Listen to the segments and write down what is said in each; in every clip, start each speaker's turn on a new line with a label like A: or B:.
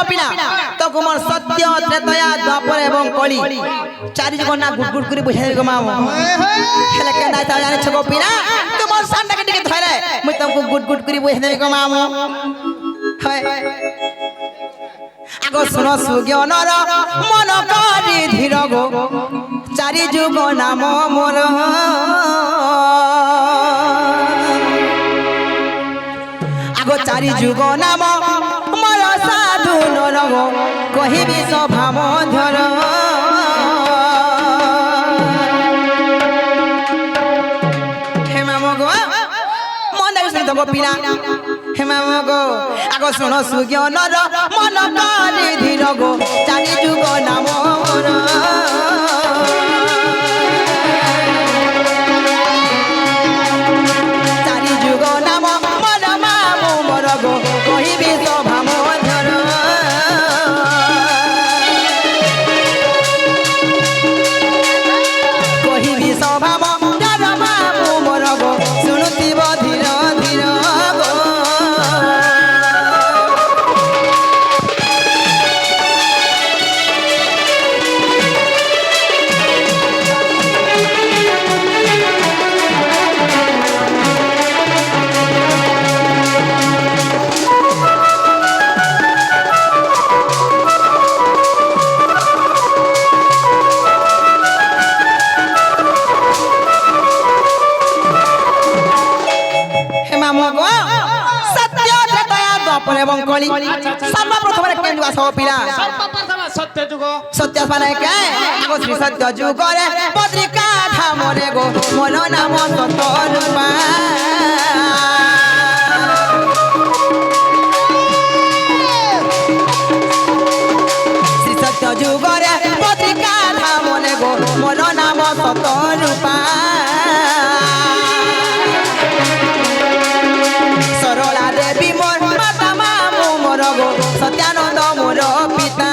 A: পিলা তো কুমার সত্য ত্রেতয়া দ্বাপর এবং কলি চারি যুগ না গুট গুট করে বুঝাই গো মামু হেলে কেনা তা জানিছ গো পিলা তোমার সানটাকে টিকে ধরে মুই তোমাকে গুট গুট করে বুঝাই দেব গো মামু হয় আগো শুনো সুজ্ঞানর মন করি ধীর গো চারি যুগ নাম মোর আগো চারি যুগ নাম মোর সাধু নর গো কহিবি সভা মধুর হে মামু গো মন দেখছ তো পিলা হে মামু গো আগো শুনো সুজ্ঞানর মন করি ধীর গো চারি যুগ নাম মোর চারি যুগ নাম মোর মামু মোর গো কহিবি সভা মধুর কহিবি সভা মধুর মামু মোর গো শুনুথিব ধীর ধীর গো এবং কলি সর্বপ্রথমে কেন আসো পিলা
B: সর্বপ্রথম সত্য যুগ
A: সত্য মানে কে আগো শ্রী সত্য যুগরে পত্রিকা ধামরে গো মোর নাম সত্য রূপা শ্রী সত্য যুগরে পত্রিকা ধামরে গো মোর নাম সত্য রূপা সরলা দেবী মোর মাতা মামু মোর গো সত্যানন্দ মোর পিতা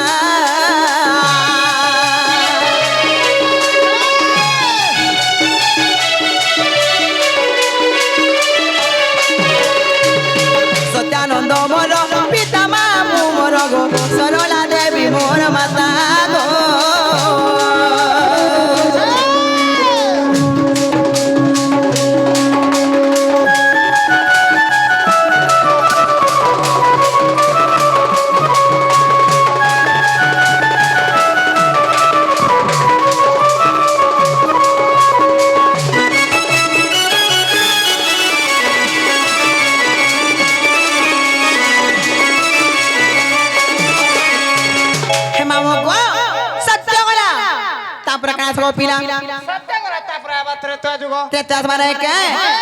A: সত্যানন্দ মোর পিতা মামু মোর গো সরলা দেবী মোর মাতা গো পিলা
B: সত্য করা তারপরে আবার ত্রেতা যুগ
A: ত্রেতা মানে কে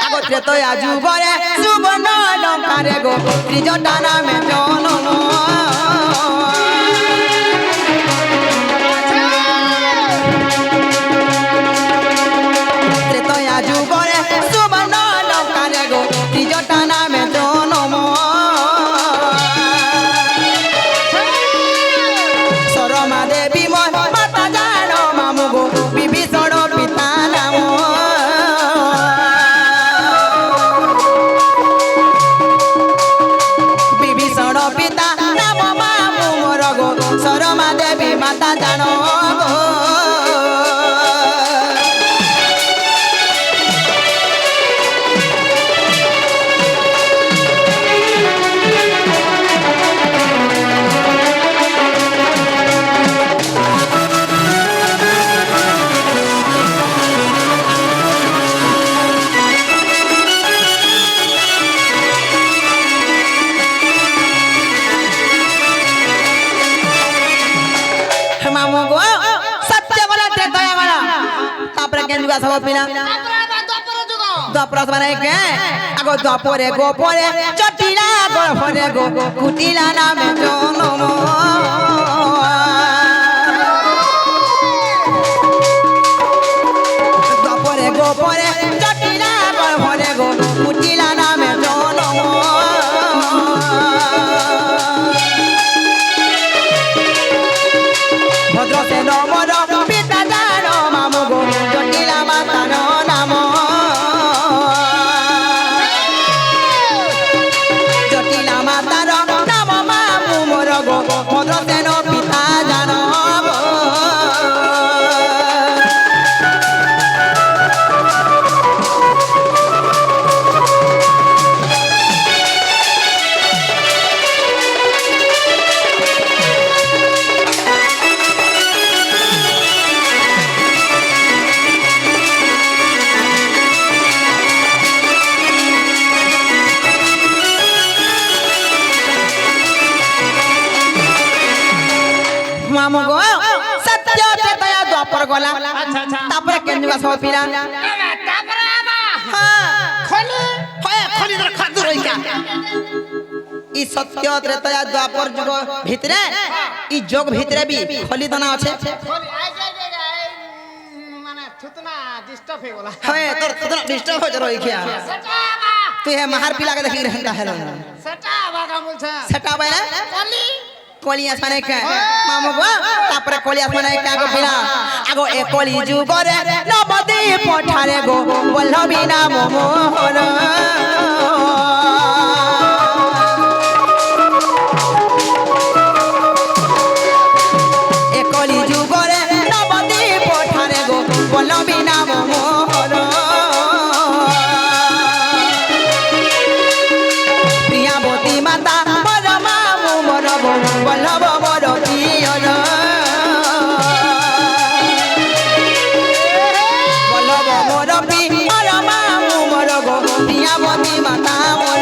A: আগো ত্রেতয়া যুগরে সুবর্ণ লঙ্কারে গো ত্রিজটা নামে জনম ত্রেতয়া যুগরে সুবর্ণ লঙ্কারে গো ত্রিজটা নামে জনম সরমা দেবী মোর মাতা জানো মামু গো বিভীষণ পিতা নাম বিভীষণ পিতা নাম মামু মোর গো সরমা দেবী মাতা জানো গো মামু গো সত্য বলা ত্রেতয়া বলা তারপরে কেন যুগ আসব পিলা
B: তারপরে আবার দ্বাপর যুগ
A: দ্বাপর মানে কে আগো দ্বাপরে গো পরে চটিলা গর্ভরে গো কুটিলা নামে জনম দ্বাপরে গো পরে চটিলা গর্ভরে গো কুটিলা নামে জনম ভদ্রসেন মোর পিতা জানো মামু গো জটিলা মাতার নাম জটিলা মাতার নাম মামু মোর গো মামু গো সত্য ত্রেতয়া দ্বাপর গলা
B: আচ্ছা আচ্ছা
A: তারপরে কেন যুগ সব পিলা
B: তারপরে আবা
A: হ্যাঁ
B: খলি
A: হয় খনি ধর খাদ্য রইকা ই সত্য ত্রেতয়া দ্বাপর যুগ ভিতরে ই যোগ ভিতরে বি খলি দানা আছে
B: খলি মানে থুতনা ডিস্টার্ব হয়ে গলা
A: হয় তোর তোর ডিস্টার্ব হয়ে রইখিয়া
B: সেটা আবা
A: তুই হে মাহার পিলা কে দেখি रहता है
B: সেটা আবা কা বলছ
A: সেটা বাইরে
B: খলি
A: কলিয়াস মানে কে মামু গো তারপরে কলিয়াস মানে কে গো পিলা আগো এ কলি যুগরে নবদী পঠারে গো বল্লভী নাম মোহন এ কলি যুগরে নবদী পঠারে গো বল্লভী নাম মোহন প্রিয়াবতী মাতা মর মামু মর বল্লভ মর প্রিয়ন বল্লভ মর মর মামু মর গো প্রিয়াবতী মাতা মর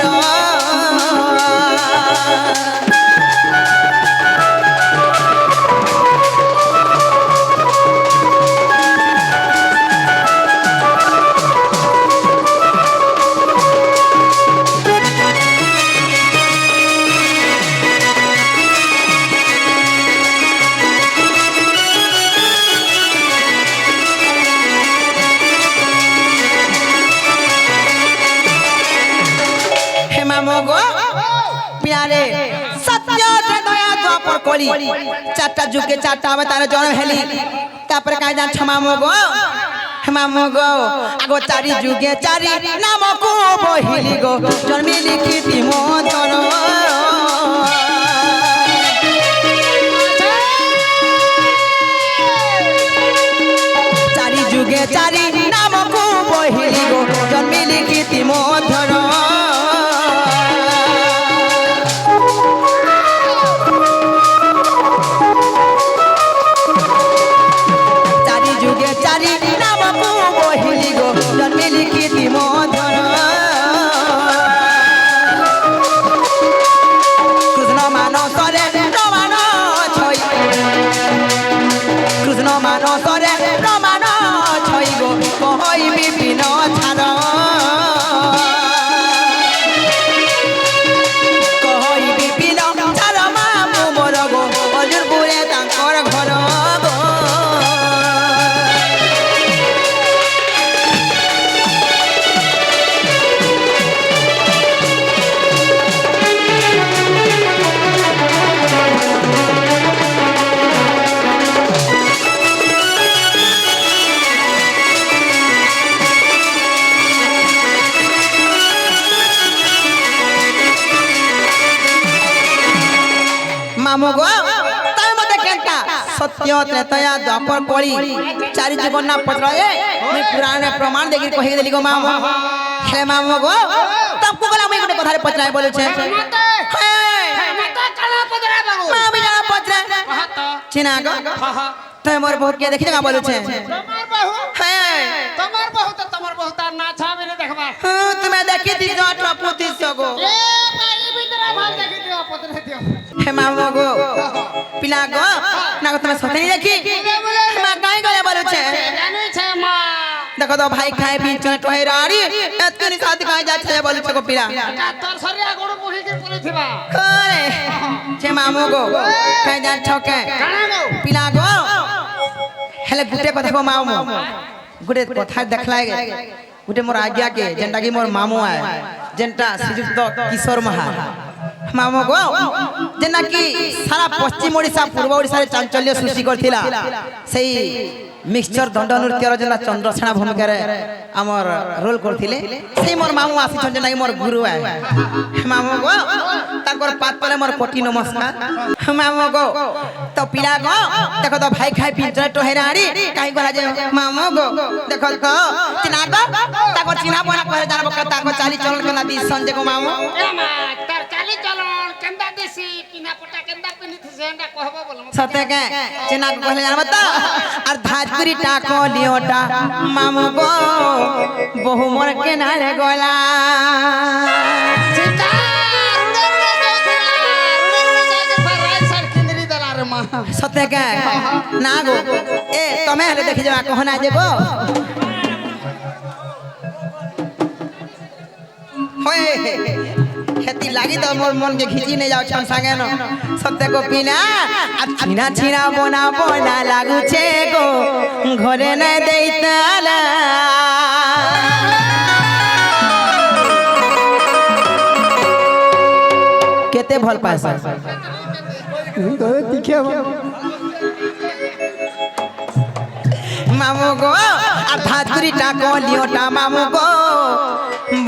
A: হে মামু গো প্যারে সত্য দয়া দ্বাপর কলি চারটা যুগে চারটা অবতার জন্ম হেলি তারপরে কাই জান মামু গো হে মামু গো আগো চারি যুগে চারি নামকু বহিলি গো জন্মি লিখিতি মধর চারি যুগে চারি নামকু বহিলি গো জন্মি লিখিতি মধর চারি যুগে চারি নামকু বহিলি গো জন্মি লিখিতি মধর কৃষ্ণ মানসরে প্রমাণ ছই কৃষ্ণ মানসরে প্রমাণ ছই গো কহই বিপিন ছাড় কহই বিপিন ছাড় মামু মোর গো অজুরপুরে তাঙ্কর ঘর গো মামু গো তাই মতে কেনটা সত্য ত্রেতয়া দ্বাপর কলি চারি যুগর না পচরায়ে মুই পুরাণে প্রমাণ দেখি কহি দেলি গো মামু হে মামু গো তমকু গলা মুই গুটে কথারে পচরাই বলেছে
B: মাতে মাতে কালা পদরা বাবু
A: মামি জানা পচরা
B: হাত
A: চিনা গো তুই মোর বহু কে দেখি না বলেছে
B: তোমার বাহু
A: হ্যাঁ
B: তোমার বহু তার না ছাবিরে দেখবা
A: তুমি দেখি দি জট পুতিছ গো
B: এ ভাই ভিতরে ভাল দেখি দিও পদরে দিও
A: হে মামু গো পিলা গো না গো তুমি সতেই দেখি মা কাই গলে বলেছে
B: জানি ছে মা
A: দেখো তো ভাই খাই পিছ টহে রাড়ি এতনি সাথ কাই যাচ্ছে বলেছে গো পিলা
B: তোর শরীরে গোড় পুহি কে পড়েছিবা
A: করে যে মামু গো কাই যাচ্ছ কে
B: কানা গো
A: পিলা গো হেলে গুটে কথা গো মামু গুটে কথা দেখলাই গুটে মোর আজ্ঞা কে যেনটা কি মোর মামু আয় যেনটা শ্রীযুক্ত কিশোর মহা মামু গো যেনা কি সারা পশ্চিম ওড়িশা পূর্ব ওড়িশারে চাঞ্চল্য সৃষ্টি করছিলা সেই মিক্সচর দণ্ড নৃত্যর যেনা চন্দ্রসেনা ভূমিকারে আমার রোল করছিলে সেই মোর মামু আসিছন যেনা কি মোর গুরু আয় মামু গো তারপর পাত তলে মোর কোটি নমস্কার মামু গো তো পিলা গো দেখো তো ভাই খাই পিঞ্জরা টহেরা আড়ি কাই গলা যে মামু গো দেখো তো চিনা গো তাকো চিনা বনা করে জানবো তাকো চালি চলন কেনা দি সঞ্জে গো মামু
B: এ মা তার চালি চলন কেন্দা দেশি কিনা পটা কেন্দা পিনিথি সেন্ডা কহবো বলম
A: সতে কে চিনা গো কহলে জানবো তো আর ধাজপুরি টাকো লিওটা মামু গো বহু মোর কেনারে গলা
B: চিতা রুড়ে রুড়ে যাইছিলা রুড়ে রুড়ে যাইতে ফারাই সার কিন্দ্রি দলারে মা
A: সত্যি কে না গো এ তুমি হেলে দেখি যাবা কহ না যাব হয় হেতি লাগি তো মোর মন के खींची नहीं जाओ छन संगे न सत्य को पीना आ छिना छिना बोना बोना लागु छे गो घरे न देइताला केते भल पास मामू गो आ धातुरी टाको लियोटा मामू गो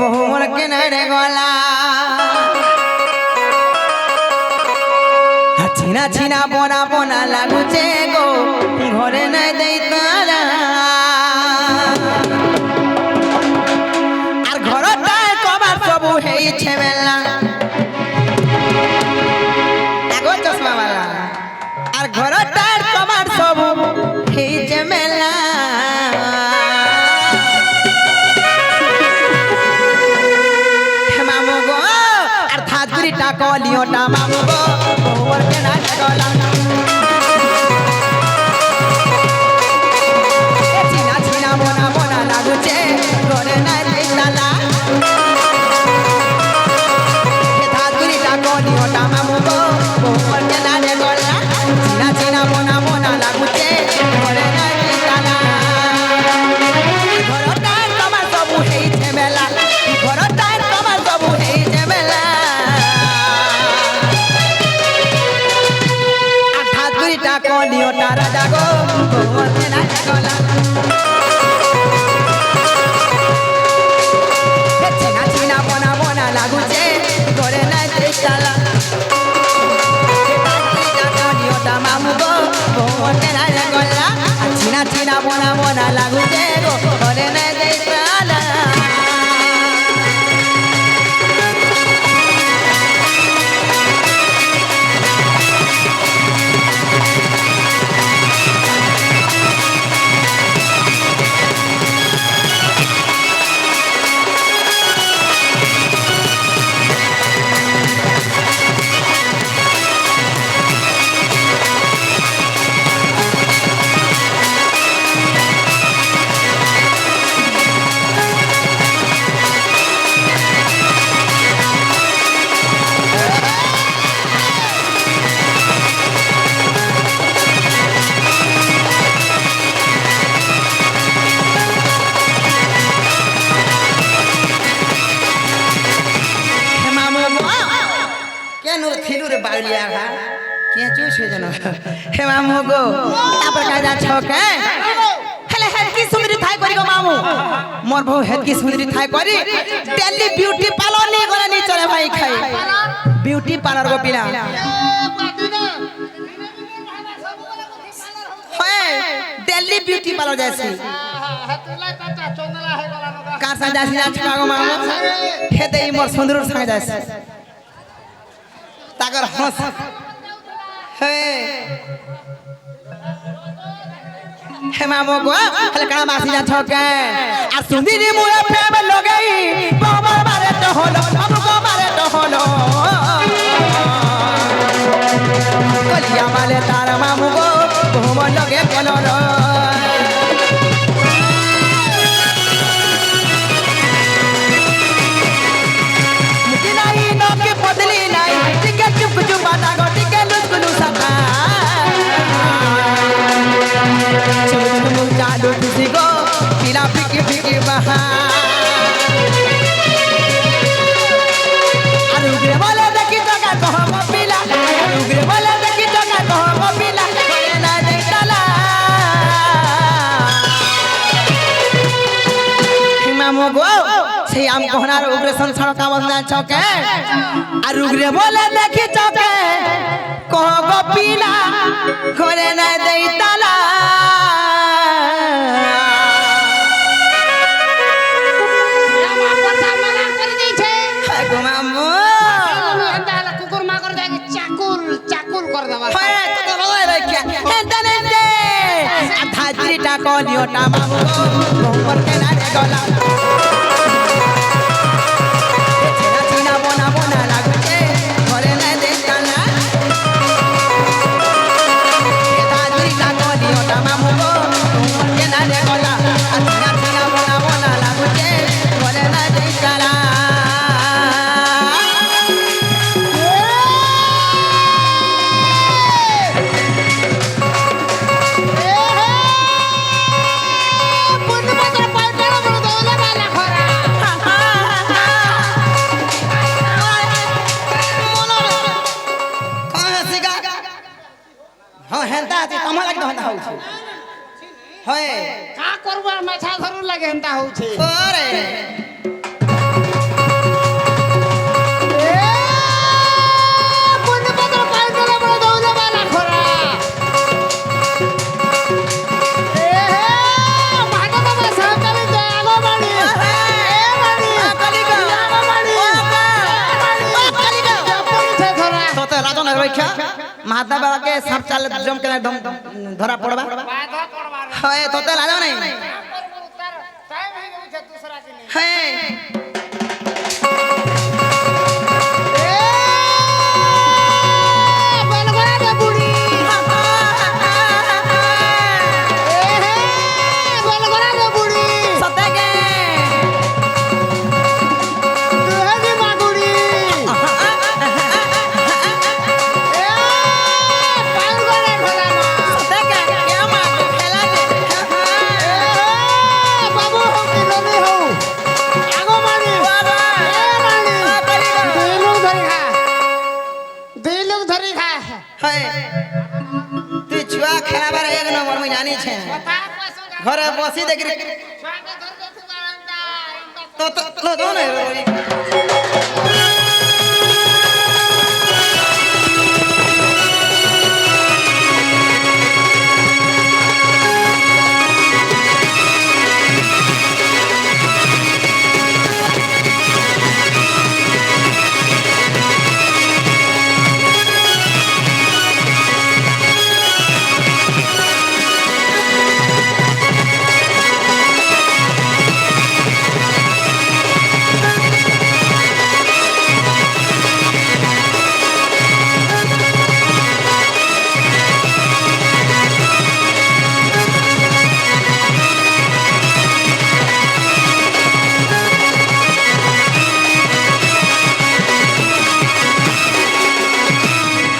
A: बहु मोर के नरे गोला छिना छिना बोना बोना लागुचे गो घरे न देइताला আর ঘরটা কবার সবু হেইছে মেলা আগো চশমা वाला আর ঘরটা কবার সবু হেইছে মেলা মামু গো আর ধাতুরি টাকা লিওটা মামু গো ওর কে না গলা চিনা চিনা মোনা মোনা লাগুছে ঘরে না দেইতালা ধাতুরি টাকা লিওটা মামু গো ওর কে না গলা চিনা চিনা মোনা মোনা লাগুছে ঘরে না দেইতালা ঘরটা তোমার সবু হেইছে মেলা ঘরটা তোমার সবু হেইছে মেলা ধাতুরিটা কলিওটা রাজা গো ভগবানে না গলা চিনা চিনা বনা বনা লাগুছে ঘরে না দেইতালা ধাতুরিটা কলিওটা মামু গো ভগবানে না গলা চিনা চিনা বনা বনা লাগুছে গো ঘরে না দেইতালা बावलिया खा के चूस हो जनो हे मामू गो तापर का जा छके हेले हेड की सुंदरी थाई करी गो मामू मोर बहु हेड की सुंदरी Thai curry Delhi beauty parlour नहीं गला नहीं चले भाई खाई ब्यूटी पार्लर गो पिला है दिल्ली ब्यूटी पार्लर जैसी कार सा जासी जा छका गो मामू हे दे मोर सुंदर संग जासी तागर हंस हे मामू गो हलकड़ा मासी जा छके आ सुंदरी मुए फेब लगई बाबा मारे तो होलो हमको मारे तो होलो कलिया वाले तार मामू गो घूम लगे पलोलो मुझे नहीं नौके पतली नहीं टिके चुप चुप बाता गो टिके लुसकुलु सका चालू खुशी गो पिला फिकी फिकी बहा अनुग्रह बोले देखी जगह कहो पिला अनुग्रह बोले देखी जगह कहो पिला करे ना देताला मामू गो से आम कोहनार उग्र संसार का बंदा छके अनुग्रह बोले देखी जगह कहो पिला करे ना देताला कलियोटा मामू गोबर के नारे गला चिना चिना बोना बोना लागुचे घरे ना देताला শিকা হ্যাঁ হেন্তা আছে তোমার লাগি হেন্তা হচ্ছে হয়
B: কা করব মাছা ধরু লাগে হেন্তা হচ্ছে
A: ওরে महात्मा बाबा के सब चाल जम के एकदम धरा पड़बा
B: बाधा करबार
A: है तो ते लाजो नहीं
B: करबो उतार टाइम है गयो दूसरा के नहीं
A: है
B: बलगोरा रे बुढ़ी बलगोरा रे बुढ़ी
A: सते के
B: तुहरी मागुड़ी पालगोरा ढोलाना
A: सते के क्या मार खेला दे
B: बाबू हो कि नहीं हो आगो मारी
A: बाबा
B: रानी
A: कलिगा
B: दुई लोग धरी खा
A: है तू छुआ खेला बार एक नंबर में जानी छे
B: कथा कसो
A: घरे बसी देख रे
B: छुआके धर दे तू आंदा
A: तो नहीं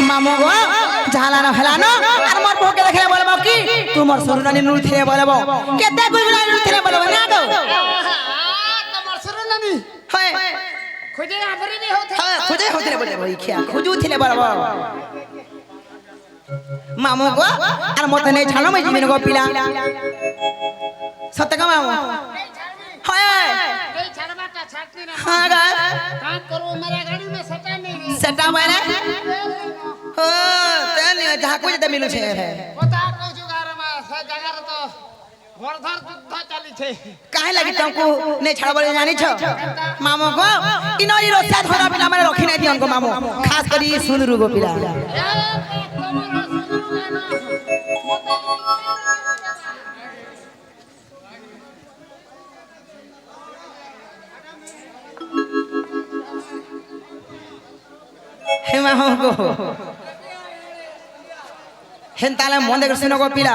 A: मामो गो झालानो हेलानो আর মোর বউকে দেখে বলবো কি তোমার সুরনানি নুর থেকে বলবো কেতে গুলগুলা নুর থেকে বলবো না গো
B: তোমার শুরু নানি
A: হয়
B: খুঁজে আবরি নি হোতে
A: হ্যাঁ খুঁজে হতে বলবো ইখিয়া খুঁজু থেকে বলবো মামো গো আর মতে নেই ছানো মই জিমিন গো পিলা সত্য কা মামো হয়
B: এই ছাড়বাটা ছাড়তি না
A: হ্যাঁ গা
B: काम करो मेरा गाड़ी में सटा नहीं रे
A: সেটা মানে ও তেনি যাহা কই যেতে মিলু ছে
B: কথা কও जुगार में से जगह तो घोड़धर युद्ध चली छे
A: काहे लगी तुमको नहीं छाड़बले जानी छ मामो को इनरी रोसा धरा पिला माने रखी नहीं दियन को मामो खास करी सुंदरू गो पिला हे मामो को हेंताले मोंदे कृष्ण को पिला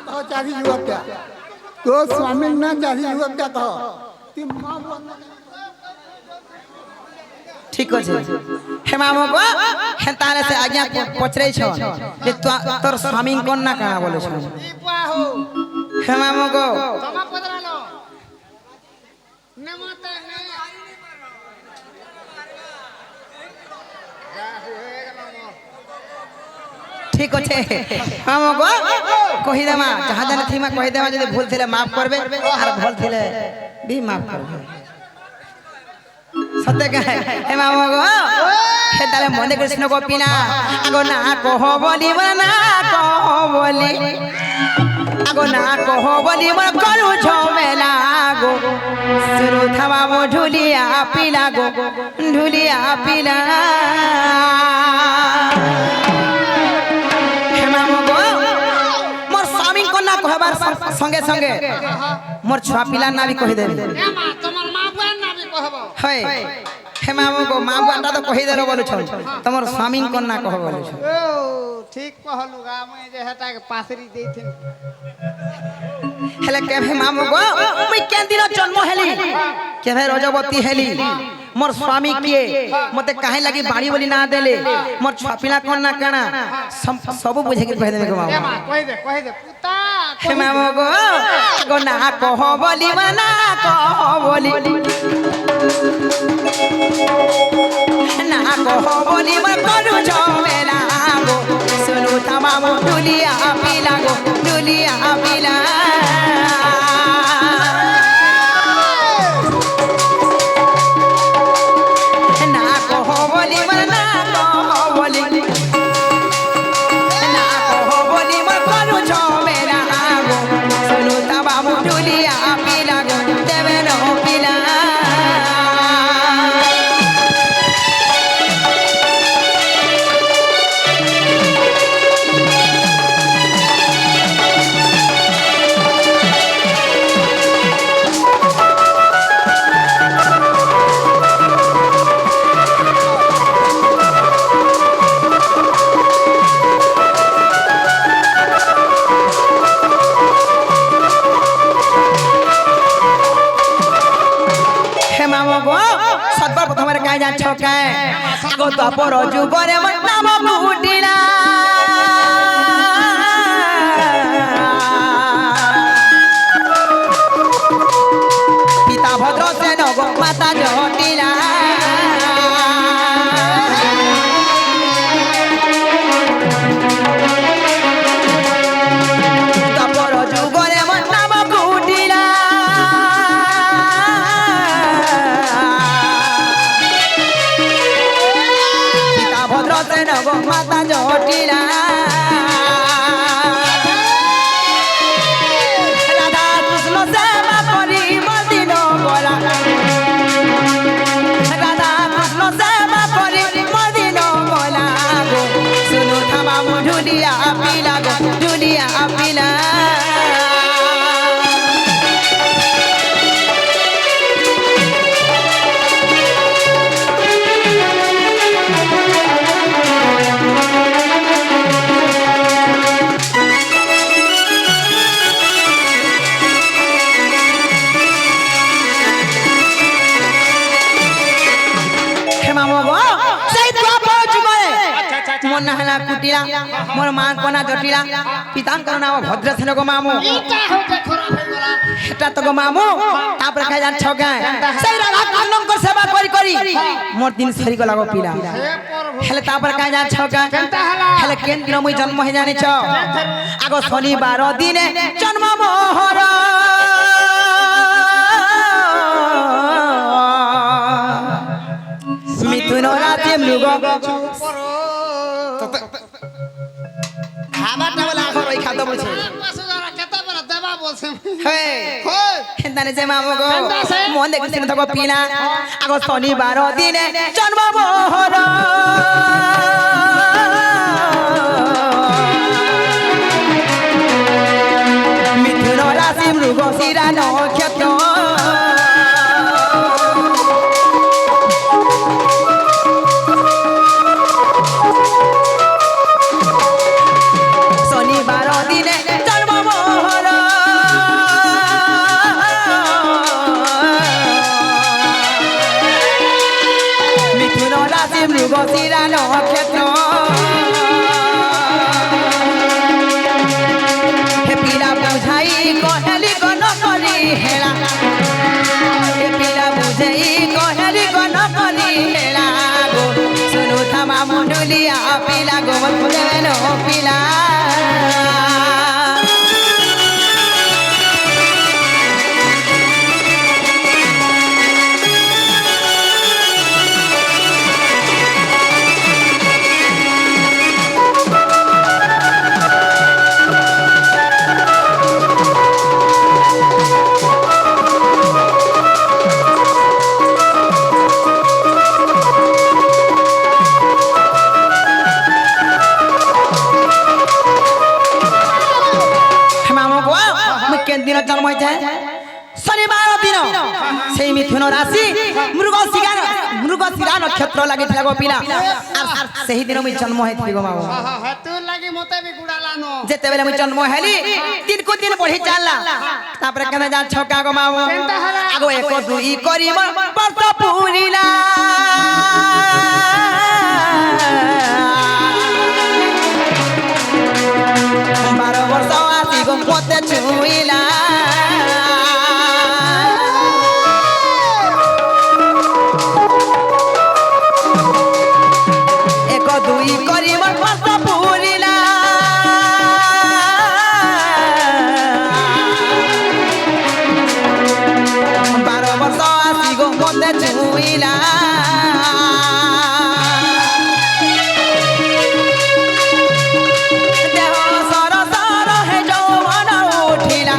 C: तो चारी युवक क्या तो स्वामी ना चारी युवक क्या कहो ती मां
A: ठीक আছে हे मामो को हेंताले से आज्ञा पचरे छ जे तोर स्वामी कोन ना का बोले छ
B: ई पा हो
A: हे मामो को
B: जमा पदरालो नमते ने
A: ठीक আছে मामो को कहि देमा जहां जाने थीमा कहि देमा जदी भूल थिले माफ करबे और भूल थिले भी माफ करबे सत्य कहे हे मामो को हे ताले मने कृष्ण को पिना आगो ना कहो बोली ना कहो बोली आगो ना कहो बोली मन करू झमेला गो सुरु थवा मो ढुलिया पिला गो ढुलिया पिला हे मामो को मोर स्वामी को ना कहबार संगे संगे मोर छुआ पिला ना भी कहि देबे
B: ए मां तमर मां बुआ ना भी कहबो
A: है हे मामो को मां बुआ तो कहि देलो बोलु छ तमर स्वामी को ना कह बोलु छ
B: ओ ठीक कहलु गा मैं जे हटा के पासरी देथिन
A: हेले के हे मामो को मुई केन दिन जन्म हेली के भे रजवती हेली मोर स्वामी किए मते काहे लगी बाड़ी बोली ना देले मोर छापिला कोन ना काना सब बुझे के कह देबे को
B: ए
A: मामो
B: मां कह दे पुता
A: हे मामो को आगो ना कह बोली ना कह बोली না কহ বলি মন করু ঝমেলা গো শুনু তামাম দুলিয়া পিলা গো দুলিয়া পিলা না কহ বলি মন না কহ বলি না কহ বলি মন করু ঝমেলা গো শুনু তামাম দুলিয়া পিলা গো দেবে নো পিলা সর্বপ্রথমে কাজ যাচ্ছ আগো তপর যুগরে নাম উঠিলা পিতা ভদ্র সেন গো মাতা জটিলা তপর যুগরে নাম উঠিলা গো মাতা জটিলা রাধা কৃষ্ণ সেবা করি মদিন গলা রাধা কৃষ্ণ সেবা করি মদিন গলা গো শুনু থামা ঝুলিয়া পিলা গো ঝুলিয়া পিলা मोर नहला कुटिया मोर मां कोना जटिला पितांकर नाम भद्रसेन गो मामू
B: इटा होके खराब हो गला
A: हेटा तो गो मामू तापर खाय जान छगा सही राधा कृष्णकर सेवा करी करी मोर दिन सरी गला गो पीला
B: हे प्रभु
A: हेले तापर खाय जान छगा हेले केन दिन मुई जन्म हे जानि छ आगो शनिवार दिने जन्म मोहर मिथुन राति मृग খাবারটা বলে আখর ওই খাদ্য বলছে
B: পাশে যারা কেতা বড় দেবা বলছে
A: হে হেন্দানে যে মামু গো মন দেখছিস তো গো পিলা আগো শনিবার দিনে জন্ম মোহর মিথুন রাশি মৃগ শিরা নক্ষত্র মৃগশিরা নক্ষত্র হে পিলা বুঝাই কহেলি গণ করি হেলা হে পিলা বুঝাই কহেলি গণ করি হেলা গো শুনু থামা মন্ডলিয়া পিলা গো দেবেন পিলা जन्म शनिवार दिन से मिथुन राशि मृगशिरा नक्षत्र लगी गो पिला से दिन मुझे जन्म है गो मामू
B: तू लगी मते भी गुड़ालानो
A: जेते बेले मुझे जन्म हेली दिन को दिन बढ़ी चलला तापर केना जा छका गो मामू आगो 1 2 करी वर्ष पूरीला बारो वर्ष आसी गो मते छुईला মতে ছুইলা দেহ সর সর হে যৌবন উঠিলা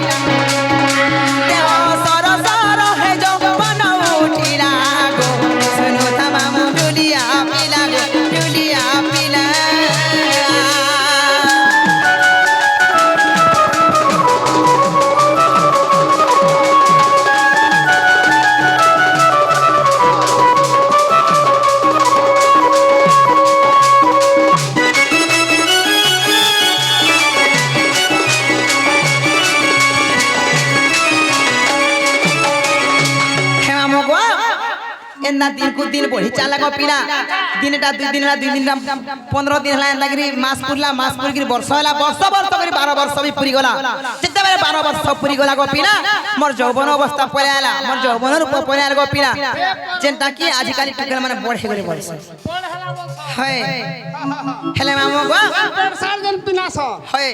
A: দেহ সর সর হে যৌবন উঠিলা গো শুনো থামামু জুলিয়া পিলা গো জুলিয়া পিলা दिन को दिन बढ़ी चला गो पिला दिन 2 दिन 15 दिन हला लगरी मास पुरगिर वर्ष हला वर्ष करी 12 वर्ष भी पूरी गला जते बेले 12 वर्ष पूरी गला गो पिला मोर यौवन अवस्था परे आला मोर यौवन रूप परे आला गो पिला जेंटा की आज काली टुकल माने बढ़े गले बढ़े है हेले मामो गो
B: 1.5 साल जन पिनास
A: है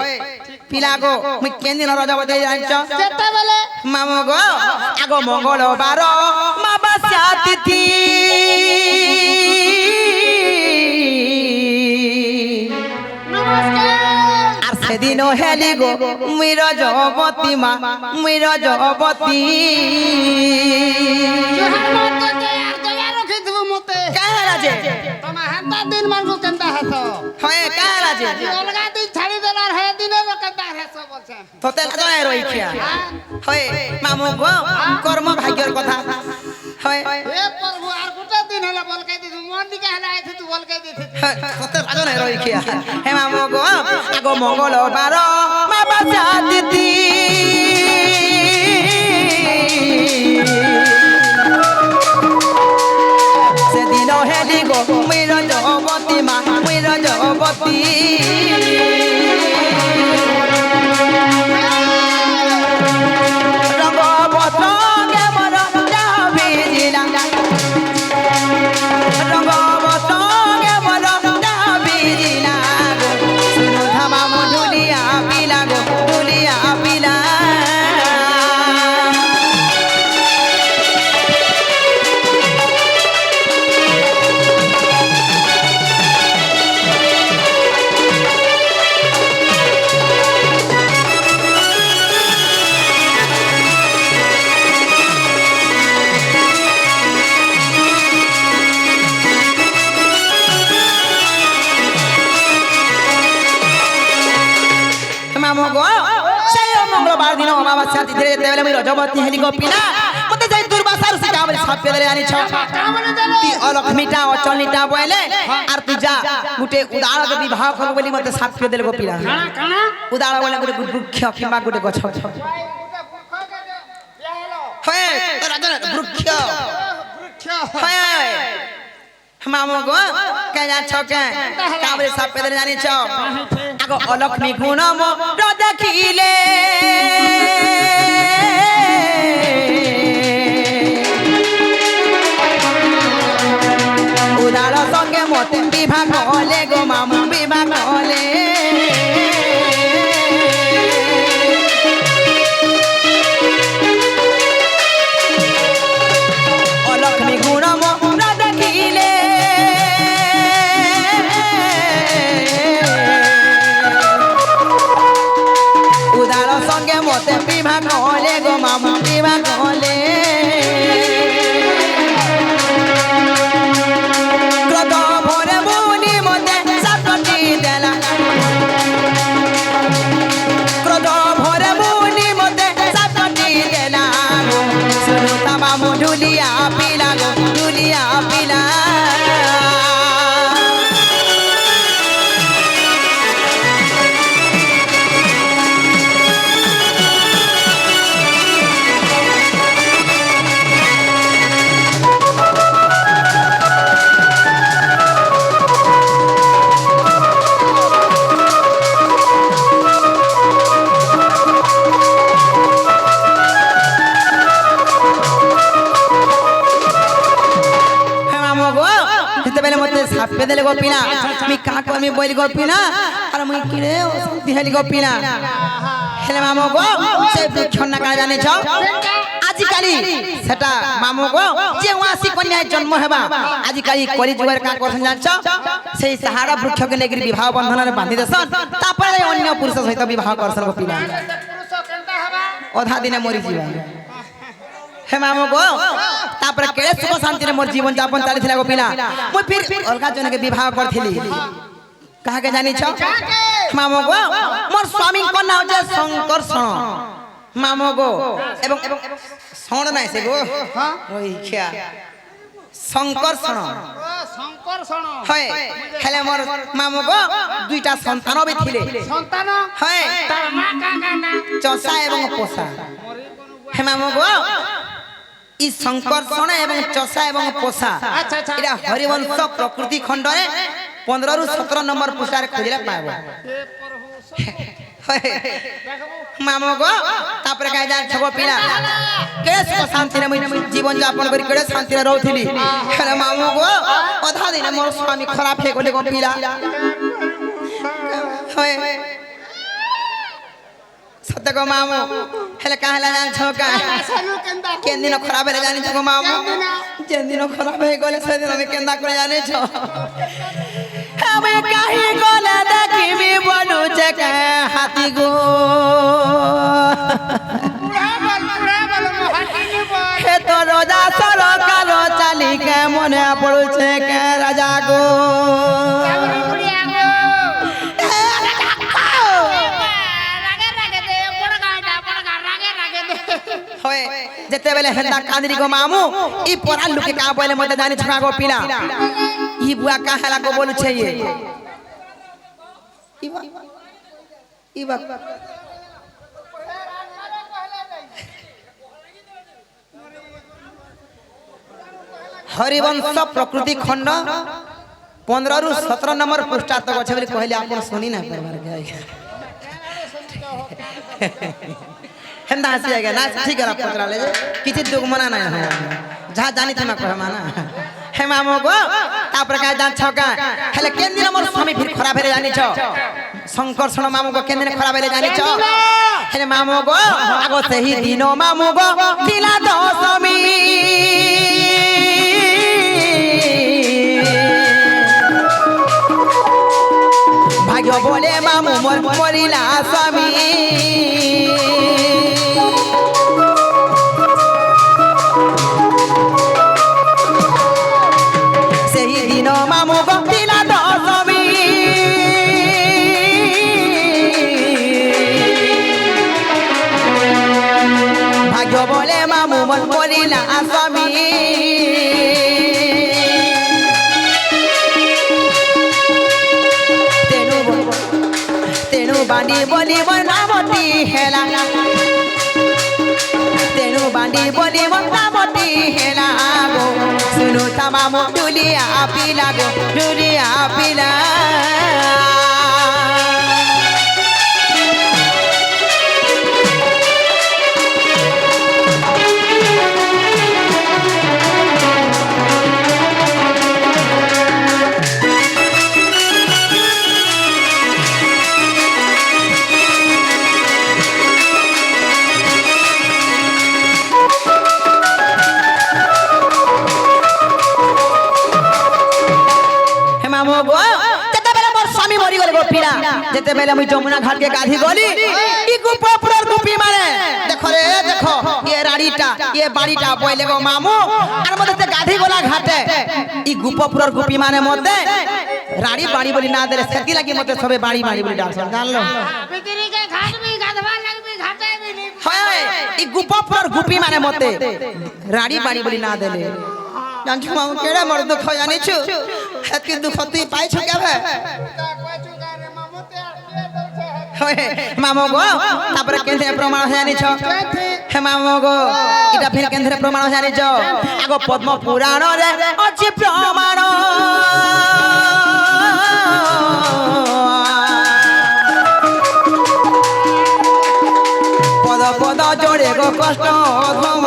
A: पिला गो मैं केन दिन रजा बदे जानिच
B: जते बेले
A: मामो गो आगो मंगलवार माबास्या तिथि আর সেদিন হেলি গো মুই রজবতী মা মুই রজবতী কাহারাজে
B: তোমা হাতা দিন মানগো কেনতা হাতো
A: হয় কাহারাজে
B: অলগা দিন ছাড়ি দেলার হে দিনে কেনতা হেসো বলছে
A: তোতে লাজয় রইখিয়া হয় মামু গো কর্ম ভাগ্যের কথা হয়
B: হে প্রভু আর গোটা দিন হলা বলকাই দিছু মন দিকে হলা আইছি তু বলকাই দিছিস
A: তোতে লাজয় রইখিয়া হে মামু গো আগো মঙ্গলবার মা বাসা দিতি সেদিন হেলি গো মুই রজবতী মা মুই রজবতী मंगलवार दिन अमावास्या तिथि जेतेबेले मुई रजबती हेली गो पिला मते जाई दुर्वासार सिका बले सापे दरे आनी छ ती अलक्ष्मीटा अचलनीटा बोले आर तू जा गुटे उदार के विवाह कर बोली मते सापे देले गो पिला
B: काना काना
A: उदार बोले गुटे वृक्ष किबा गुटे गछ हे राजन वृक्ष हे मामो गो कया छ के काबले सापे दरे जानी छ आगो अलक्ष्मी गुण मो र देखिले उदार संगे मते विवाह कले गो मामू विवाह कले अलक्ष्मी गुण मो र देखिले उदार संगे मते विवाह कले गो मामू विवाह कले क्रोध भरे मुनि मते सातटी देला क्रोध भरे मुनि मते सातटी देला सुनु तमा मुडुलिया पिला गो डुलिया पिला सापे देले गोपिना मी का करमी बोल गोपिना और मी किरे शांति हेली गोपिना हेले मामो गो से वृक्ष ना का जाने छ आज আজিকালি সেটা মামু গো যে ওয়াসি কন্যা জন্ম হেবা আজিকালি কলি যুগের কা করছেন জানছ সেই সাহারা বৃক্ষকে নেগিরি বিবাহ বন্ধନରେ বান্ধি দেছন তারপরে অন্য পুরুষ সহিত বিবাহ করছন গো পিলা
B: পুরুষ কেনতা হবা
A: অধা দিনে মরি যাবা হে মামু গো তারপরে কেড়ে সুখ শান্তিরে মোর জীবন যাপন চালিছিল গো পিলা মই ফির অলগা জনকে বিবাহ করছিলি কাহাকে জানিছ মামু গো মোর স্বামী কোন নাম হচ্ছে শঙ্করষণ মামু গো এবং শণ নাই সে গো ওই খিয়া শঙ্করষণ
B: ও শঙ্কর শোণ
A: হয় হেলে মোর মামু গো দুইটা সন্তান বি থিলে
B: সন্তান
A: হয়
B: তার মা কাকা না
A: চষা এবং পোষা হে মামু গো ই শঙ্করষণ এবং চষা এবং পোষা
B: আচ্ছা আচ্ছা
A: এটা হরিবংশ প্রকৃতি খণ্ডরে 15 ରୁ 17 নম্বর পৃষ্ঠারে খুঁজলে পাইব
B: এ প্রভু
A: দেখবো মামু গো তারপরে কাই জান ছগো পিলা কেড়ে সুখ শান্তিরে মুই জীবন যাপন করি কেড়ে শান্তিরে রহুଥିଲି হেলে মামু গো অধা দিনে মোর স্বামী খারাপ হয়ে গলে গো পিলা হয় সত্য গো মামু হেলে কাহলা জান ছকা
B: সানু কেনতা
A: কেন দিন খারাপ হয়ে জানি ছগো মামু যেন দিন খারাপ হয়ে গলে সেদিন আমি কেন্দা করে জানিছ আমি কাহি গলে দেখিবি বনুছে কে হাতি গো
B: বুড়া বল মহাটিনি বল
A: হে তো রাজা সরকার চালিকে মনে পড়ছে কে রাজা গো
B: তারপরে বুড়িয়া গো রাগে রাগে দে বড় গা রাগে দে
A: হয় যেতেবেলে হেন্দা কাঁদরি গো মামু ই পড়ার লোকে কা বলে মতে জানি ছড়া গো পিলা ই বুয়া কাহালা গো বলছে ই বা হরিবংশ প্রকৃতি খণ্ড 15 ରୁ 17 নম্বর পৃষ্ঠা তক আছে বলি কহিলে আপন শুনি না পারবার হেন্দা হাসি আগে না ঠিক আছে পচরালে যে কিছু দুঃখ মনা না হয় যাহা জানি তুমি কহ মানা হে মামু গো তারপরে কাই জান ছকা হেলে কেন দিন মোর স্বামী ফির খারাপ হেলে জানিছ শঙ্করষণ মামু গো কেন দিন খারাপ হেলে জানিছ হেলে মামু গো আগো সেই দিন মামু গো দিলা দশমী ভাগ্য বলে মামু মোর মরিলা স্বামী সেই দিন মামু গপিলা দশমী ভাগ্য বলে মামু মোর মরিলা স্বামী তেনু বাঁধি বলি মোর নামতি হেলা তেনু বাঁধি বলি মোর নামতি হেলা গো শুনু তামামো ডুলিয়া পিলা গো ডুলিয়া পিলা যেতেবেলে মুই যমুনা ঘাট কে গাধি গলি ই গুপপুরর গুপি মানে দেখো রে দেখো ইয়ে রাড়িটা ইয়ে বাড়িটা বইলে গো মামু আর মধ্যে গাধি গোলা ঘাটে ই গুপপুরর গুপি মানে মধ্যে রাড়ি বাড়ি বলি না দেলে সেতি লাগি মতে সবে বাড়ি বাড়ি বলি ডাকছ জানলো
B: ভিতরি কে ঘাট বি গাধবা লাগবি ঘাটে বি নি
A: হয় ই গুপপুরর গুপি মানে মতে রাড়ি বাড়ি বলি না দেলে জানছো মামু কেড়ে মোর দুঃখ জানিছু হেতকি দুঃখ তুই পাইছু কেবে মামু গো তারপরে কেন্দ্রে প্রমাণ জানিছ হে মামু গো এটা ফির কেন্দ্রে প্রমাণ জানিছ আগো পদ্ম পুরাণ রে আছে প্রমাণ পদ পদ জোড়ে গো কষ্ট ধম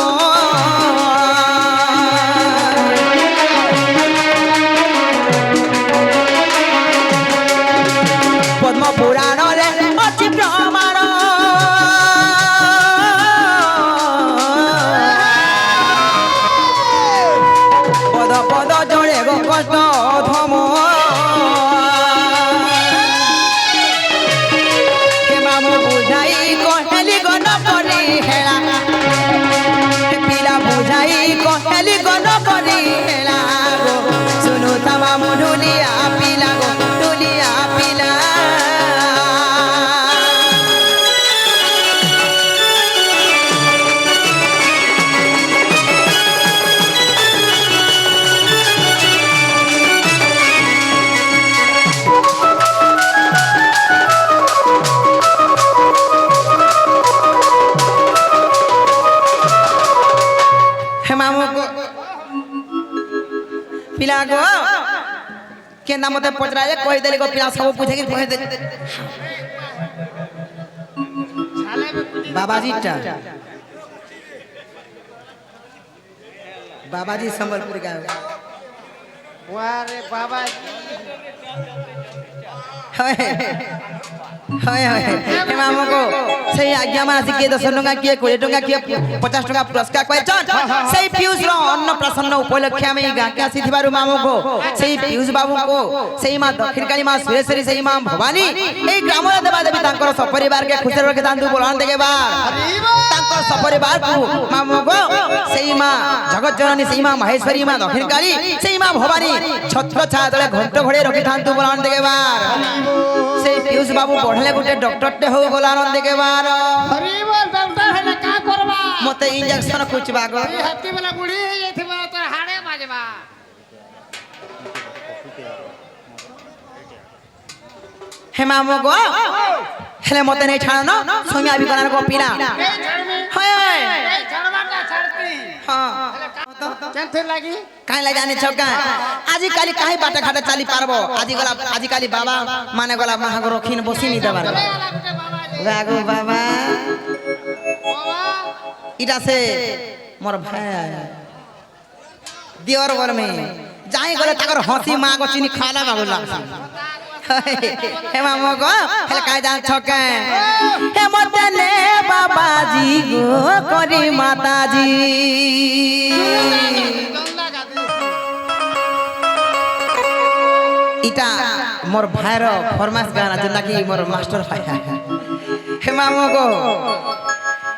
A: পদ্ম পুরাণ রে আছে প্রমাণ पिला गो केना मते पचरा जे कहि देली गो पिला सब पूछे कि कहि दे
B: छाले में कुछ
A: बाबाजी संबलपुर का
B: वाह रे बाबा
A: हे मामो को सही आज्ञा मान आसी के 10 टका किए 20 टका किए 50 टका पुरस्कार कहचन सही पीयूष रो अन्न प्रसन्न उपलक्ष्य में गा के आसी थिबारु मामो को सही पीयूष बाबू को सही मां दक्षिण काली मां सुरेश्वरी सही मां भवानी ए ग्राम देवा देवी तांकर सपरिवार के खुश रखे तांदु बोलान देगे बार तांकर सपरिवार को मामो को सही मां जगत जननी सही मां महेश्वरी मां दक्षिण काली सही मां भवानी छत्र छाया तले घंट घोड़े रखि तांदु बोलान देगे बार सही पीयूष बाबू पढ़ले गुटे डॉक्टर टे हो बोलान देगे बार
B: हरि बोल डॉक्टर है का करबा
A: मते इंजेक्शन कुचबा गो
B: ई हत्ती वाला बुढ़ी है जेथिबा तो हाड़े बाजबा
A: हे मामो गो हेले मते नहीं छानो सोमिया भी बनान को पीना हाय हाय
B: छड़वा का छड़ती
A: हां
B: केनथे लागी
A: काई ला जाने छका आजि काली काई बाटे घाटे चाली पारबो आजि काली बाबा माने गला महागो रखिन बसी नी देबार रागो बाबा इटा से मोर भाई दियोर वर में जाई गले ताकर हंसी मां को चिनी खाना बाबू लागसी हे मामो गो हेले काई जान छका हे मते ने बाबाजी गो करी माताजी इटा मोर भाईर फरमाइश गाना जेना कि मोर मास्टर भाई हे मामो गो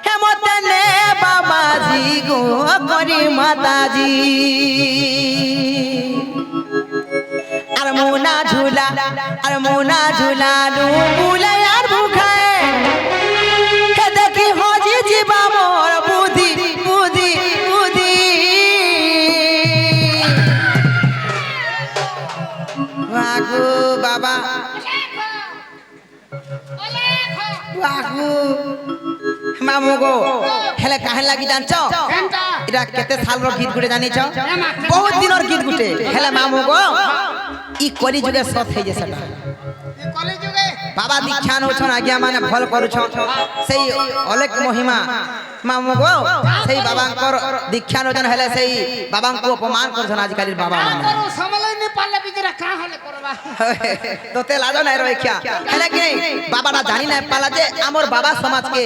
A: हे मते ने बाबाजी गो करी माताजी अरे मुना झूला लू बुले यार भूखाए हे देखी होजी जीवा मोर बुद्धि वागू बाबा वागू मामू गो हेले काहे लागी जानछो इरा केते साल रो गीत गुटे जानि छ बहुत दिन और गीत गुटे हेले मामू गो ई कली जुगे सत हे जे सटा
B: ई कॉलेज जुगे
A: बाबा दीक्षा न छन आज्ञा माने फल करू छ सही अलेख महिमा मामू गो सही बाबा कर दीक्षा न जन हेले सही बाबा को अपमान कर छन आज काली बाबा माने
B: करू समले नि पाले बिजरा का हले करबा
A: तोते लाजो नै रखिया हेले कि बाबा ना जानि नै पाला जे हमर बाबा समाज के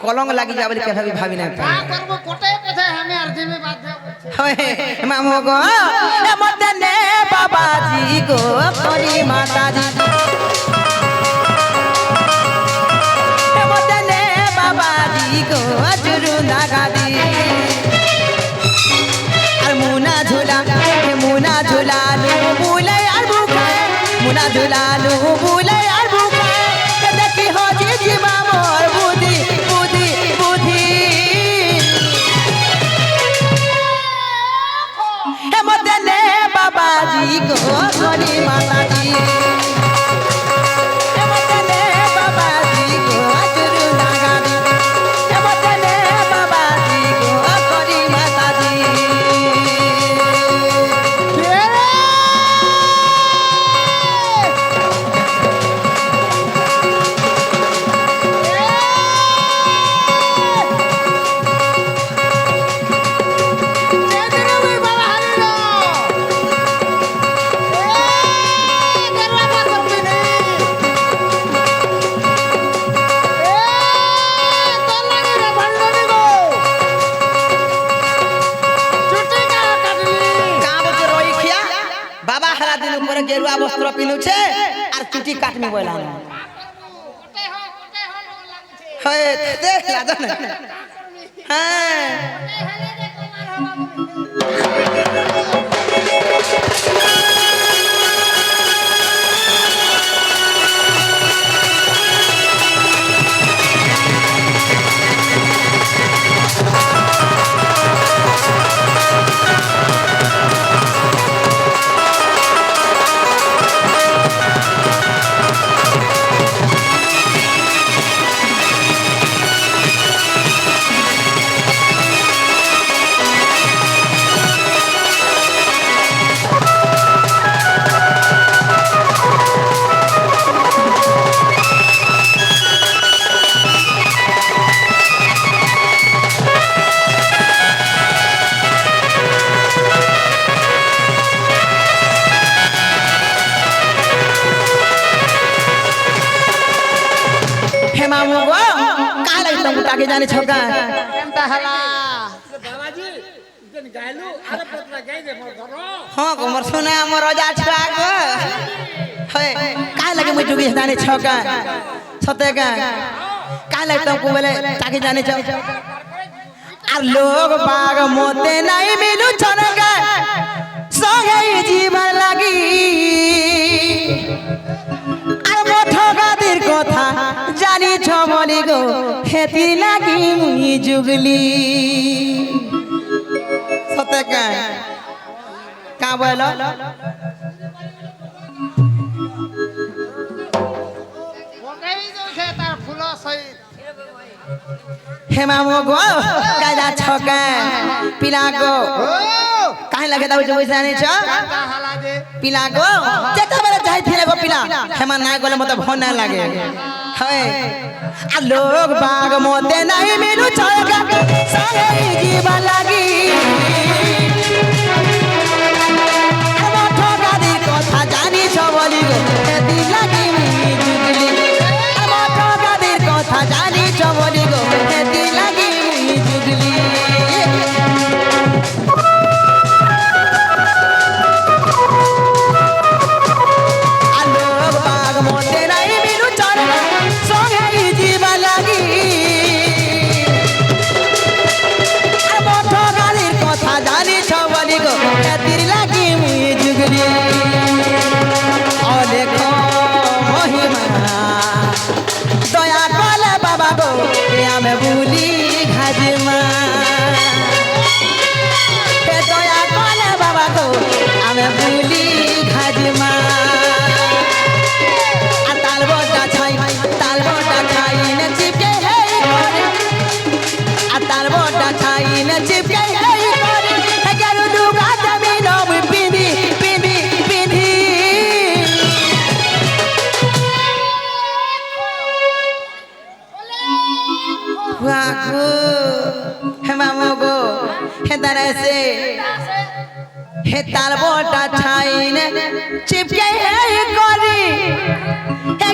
A: कलंक लागी जाबे के भाभी नै
B: का करबो कोटे कोथे हमें अर्जी में बाध्य
A: मामू गो ए मते ने बाबाजी गो करी माताजी ए मते ने बाबाजी गो जुरु नागादी अरे मुना झूला लू बुले यार भूखाए मुना झूला लू बुले यार भूखाए देखी हो जी जीवा मोर बुद्धि हे मते ने बाबाजी गो करी माताजी हे मते ने बाबाजी गो जुरु नागादी हे मते ने बाबाजी गो करी माताजी गेरुआ वस्त्र पिनु छे आर चुटी काटमी बोला
B: कोटे हो लागु छे
A: हे देख लाजो न हां
B: हले रे कुमार हो
A: তাকে জানি ছকা
B: কেন্দা হেলা
D: বাবাজি যেন গাইলু আরে পত্রা গাই দে মোর ধর
A: হ্যাঁ গো মোর শুনে আমার রাজা ছুয়া গো হয় কাই লাগে মুই যোগী জানি ছকা সতে গা কাই লাগে তুমকু বলে তাকে জানি ছক আর লোক বাগ মতে নাই মিলু ছনকা সঙ্গে জীবন লাগি আর মঠগাদির কথা জানি ছবলি গো হেতি লাগি মুই যুগলি সতে কা বলো
B: ওটাই যাচ্ছে তার ফুল সহিত
A: হেমা মগো কাজা ছকা পিলা গো কাহে লাগে দাও যে পয়সা আনিছ
B: কেন্দা হেলা দে
A: পিলা গো যেতেবেলে যাইছিলে গো পিলা হেমা নাই গলে মতে ভন না লাগে হয় আর লোক বাগ মতে নাই মিলু ছকা সঙ্গে জীবন লাগি আমার ঠকাদির কথা জানি ছবলি গো হেতি লাগি মুই যুগলি আমার ঠকাদির কথা জানি ছবলি গো হেতি লাগি মুই যুগলি আলোক বাগ মতে নাই মিলু চরকা সঙ্গে জীবন লাগি আমার ঠকাদির কথা জানি ছবলি গো হেতির লাগি মুই যুগলি অলেখ মহিমা দয়া কলে বাবা গো আমি বুলি ঘাজিমা হে দয়া কলে বাবা গো আমি বুলি ঘাজিমা আর তালবটা ছাই নে চিপকে হেই করে আর তালবটা ছাই নে চিপকে হেই করে হে গরু দুগা জমি নব পিঁধি পিঁধি পিঁধি वागो हे मामोगो हे दरसे हे तालबोटा छाइन चिपके हे करी हे